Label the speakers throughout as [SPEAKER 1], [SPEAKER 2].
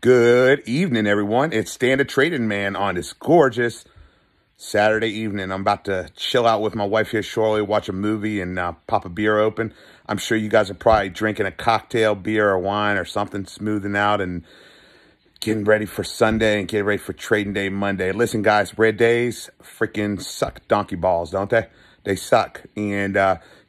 [SPEAKER 1] Good evening, everyone. It's Standard Trading Man on this gorgeous Saturday evening. I'm about to chill out with my wife here shortly, watch a movie, and pop a beer open. I'm sure you guys are probably drinking a cocktail, beer, or wine, or something, smoothing out and getting ready for Sunday and getting ready for trading day Monday. Listen, guys, red days freaking suck donkey balls, don't they? They suck. And,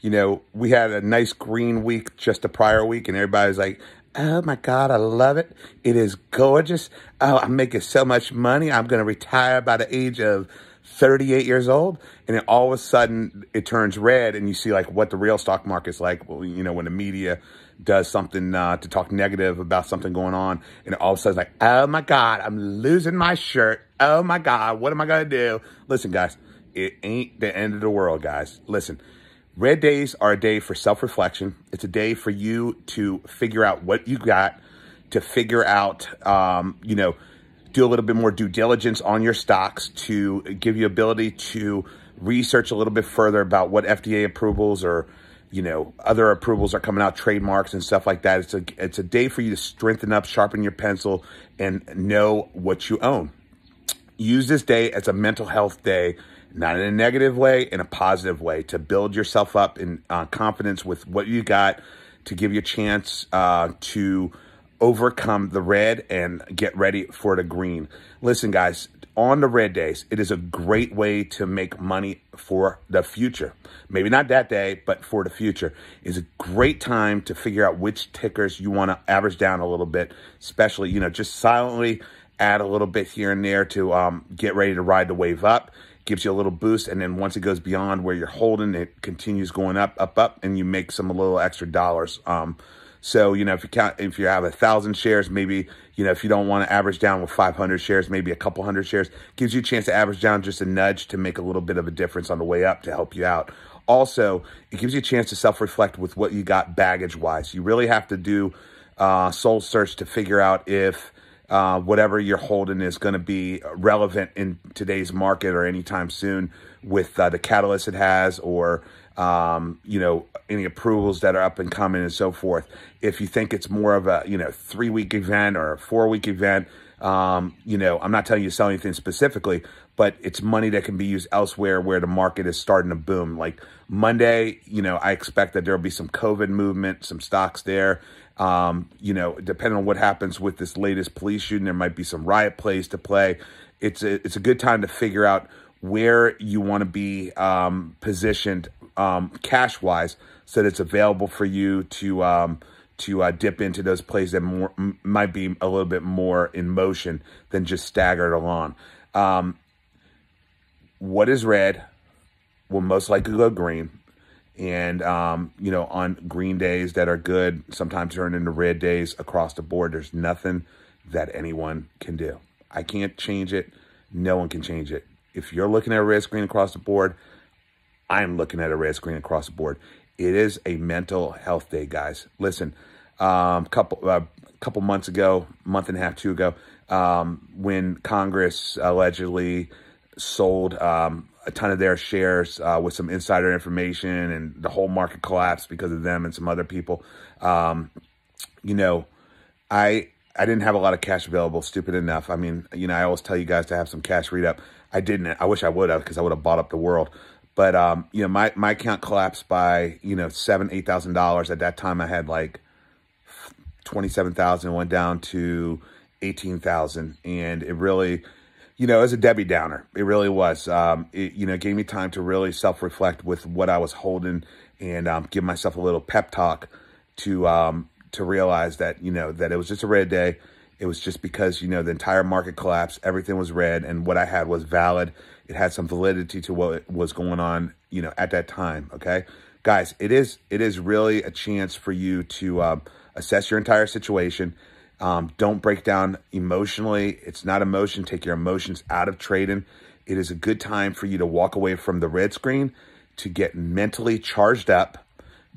[SPEAKER 1] you know, we had a nice green week just the prior week, and everybody's like, oh, my God, I love it. It is gorgeous. Oh, I'm making so much money. I'm going to retire by the age of 38 years old. And then all of a sudden, it turns red, and you see, like, what the real stock market's like. Well, you know, when the media does something to talk negative about something going on, and all of a sudden, it's like, oh, my God, I'm losing my shirt. Oh, my God, what am I going to do? Listen, guys, it ain't the end of the world, guys. Listen. Red days are a day for self-reflection. It's a day for you to figure out what you got, to figure out, you know, do a little bit more due diligence on your stocks, to give you ability to research a little bit further about what FDA approvals or, you know, other approvals are coming out, trademarks and stuff like that. It's a day for you to strengthen up, sharpen your pencil, and know what you own. Use this day as a mental health day, not in a negative way, in a positive way, to build yourself up in confidence with what you got, to give you a chance to overcome the red and get ready for the green. Listen, guys, on the red days, it is a great way to make money for the future. Maybe not that day, but for the future. It's a great time to figure out which tickers you want to average down a little bit, especially, you know, just silently add a little bit here and there to get ready to ride the wave up. Gives you a little boost, and then once it goes beyond where you're holding, it continues going up, and you make some a little extra dollars. So, you know, if you have 1,000 shares, maybe, you know, if you don't want to average down with 500 shares, maybe a couple hundred shares, gives you a chance to average down just a nudge to make a little bit of a difference on the way up to help you out. Also, it gives you a chance to self-reflect with what you got baggage-wise. You really have to do soul search to figure out if whatever you're holding is going to be relevant in today's market or anytime soon with the catalyst it has, or, you know, any approvals that are up and coming and so forth. If you think it's more of a, you know, 3-week event or a 4-week event, you know, I'm not telling you to sell anything specifically, but it's money that can be used elsewhere where the market is starting to boom. Like Monday, you know, I expect that there'll be some COVID movement, some stocks there. You know, depending on what happens with this latest police shooting, there might be some riot plays to play. It's a good time to figure out where you want to be positioned cash-wise, so that it's available for you to dip into those plays that might be a little bit more in motion than just staggered along. What is red will most likely go green. And, you know, on green days that are good, sometimes turn into red days across the board. There's nothing that anyone can do. I can't change it. No one can change it. If you're looking at a red screen across the board, I'm looking at a red screen across the board. It is a mental health day, guys. Listen, couple months ago, month and a half, 2 ago, when Congress allegedly sold a ton of their shares with some insider information, and the whole market collapsed because of them and some other people. You know, I didn't have a lot of cash available, stupid enough. I mean, you know, I always tell you guys to have some cash read up. I didn't. I wish I would have, because I would have bought up the world. But, you know, my account collapsed by, you know, $7,000, $8,000. At that time, I had like 27,000, went down to 18,000. And it really, you know, it was a Debbie Downer. It really was. It, you know, gave me time to really self-reflect with what I was holding, and give myself a little pep talk to realize that, you know, that it was just a red day. It was just because, you know, the entire market collapsed. Everything was red, and what I had was valid. It had some validity to what was going on, you know, at that time. Okay, guys, it is really a chance for you to assess your entire situation. Don't break down emotionally. It's not emotion. Take your emotions out of trading. It is a good time for you to walk away from the red screen, to get mentally charged up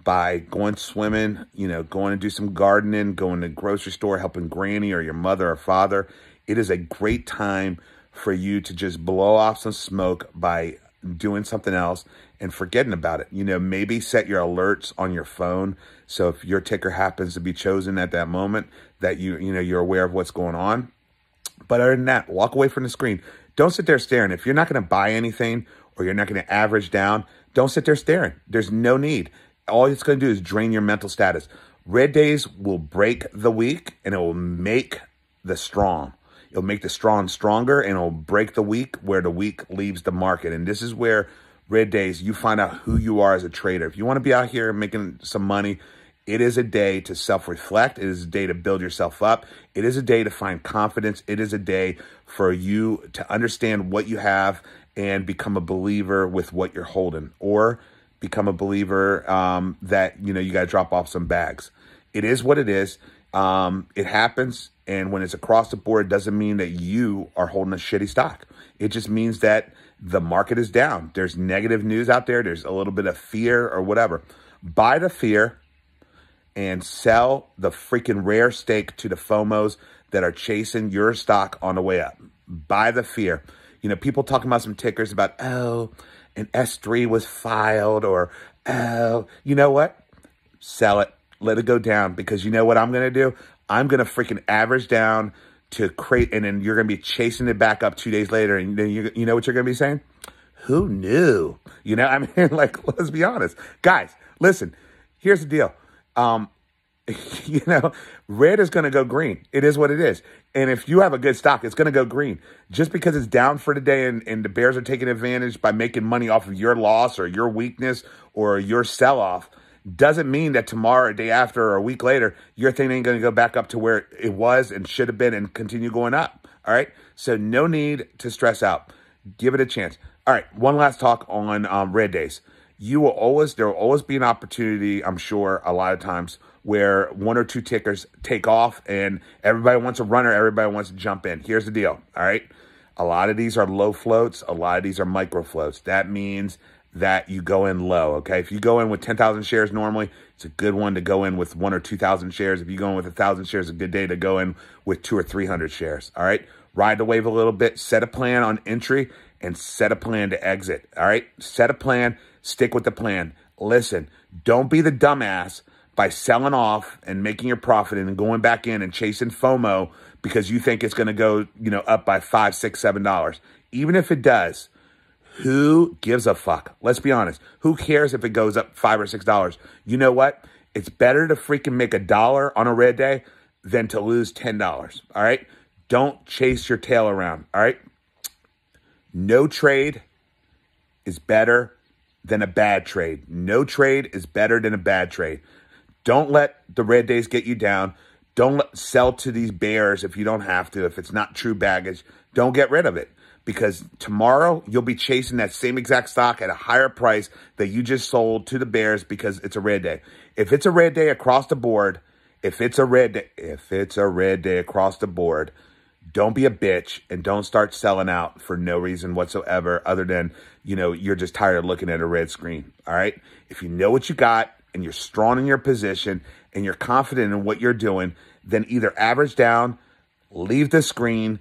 [SPEAKER 1] by going swimming, you know, going to do some gardening, going to the grocery store, helping granny or your mother or father. It is a great time for you to just blow off some smoke by doing something else and forgetting about it. Maybe set your alerts on your phone. So if your ticker happens to be chosen at that moment, that you're aware of what's going on. But other than that, walk away from the screen. Don't sit there staring. If you're not going to buy anything or you're not going to average down, don't sit there staring. There's no need. All it's going to do is drain your mental status. Red days will break the weak and it will make the strong. It'll make the strong stronger and it'll break the weak where the weak leaves the market. And this is where red days, you find out who you are as a trader. If you want to be out here making some money, it is a day to self-reflect. It is a day to build yourself up. It is a day to find confidence. It is a day for you to understand what you have and become a believer with what you're holding, or become a believer that, you got to drop off some bags. It is what it is. It happens. And when it's across the board, it doesn't mean that you are holding a shitty stock. It just means that the market is down. There's negative news out there. There's a little bit of fear or whatever. Buy the fear and sell the freaking rare steak to the FOMOs that are chasing your stock on the way up. Buy the fear. People talking about some tickers about, an S3 was filed, or, you know what? Sell it. Let it go down, because you know what I'm going to do? I'm going to freaking average down to create, and then you're going to be chasing it back up 2 days later. And then you know what you're going to be saying? Who knew? Let's be honest. Guys, listen, here's the deal. Red is going to go green. It is what it is. And if you have a good stock, it's going to go green. Just because it's down for the day and the bears are taking advantage by making money off of your loss or your weakness or your sell-off, doesn't mean that tomorrow or day after or a week later, your thing ain't going to go back up to where it was and should have been and continue going up. All right. So no need to stress out. Give it a chance. All right. One last talk on red days. There will always be an opportunity, I'm sure, a lot of times where one or two tickers take off and everybody wants a runner, everybody wants to jump in. Here's the deal, all right? A lot of these are low floats. A lot of these are micro floats. That means that you go in low, okay? If you go in with 10,000 shares normally, it's a good one to go in with 1,000 or 2,000 shares. If you go in with 1,000 shares, it's a good day to go in with 200 or 300 shares, all right? Ride the wave a little bit, set a plan on entry, and set a plan to exit, all right? Set a plan. Stick with the plan. Listen, don't be the dumbass by selling off and making your profit and then going back in and chasing FOMO because you think it's going to go, up by $5, $6, $7. Even if it does, who gives a fuck? Let's be honest. Who cares if it goes up $5 or $6? You know what? It's better to freaking make $1 on a red day than to lose $10. All right? Don't chase your tail around. All right? No trade is better than a bad trade. No trade is better than a bad trade. Don't let the red days get you down. Don't sell to these bears if you don't have to. If it's not true baggage, don't get rid of it, because tomorrow you'll be chasing that same exact stock at a higher price that you just sold to the bears because it's a red day. If it's a red day across the board, across the board, don't be a bitch and don't start selling out for no reason whatsoever other than, you're just tired of looking at a red screen. All right. If you know what you got and you're strong in your position and you're confident in what you're doing, then either average down, leave the screen,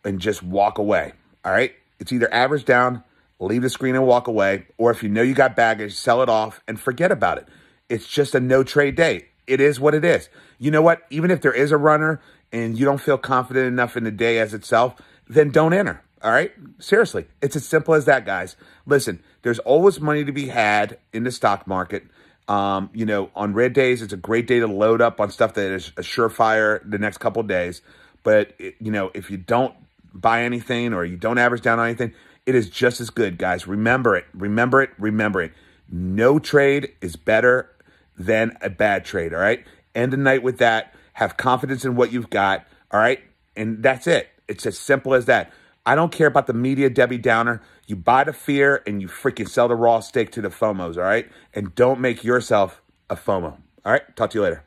[SPEAKER 1] and just walk away. All right. It's either average down, leave the screen and walk away. Or if you know you got baggage, sell it off and forget about it. It's just a no trade day. It is what it is. You know what? Even if there is a runner and you don't feel confident enough in the day as itself, then don't enter. All right? Seriously. It's as simple as that, guys. Listen, there's always money to be had in the stock market. On red days, it's a great day to load up on stuff that is a surefire the next couple of days. But, if you don't buy anything or you don't average down on anything, it is just as good, guys. Remember it. Remember it. Remember it. No trade is better than a bad trade, all right? End the night with that. Have confidence in what you've got, all right? And that's it. It's as simple as that. I don't care about the media Debbie Downer. You buy the fear and you freaking sell the raw steak to the FOMOs, all right? And don't make yourself a FOMO, all right? Talk to you later.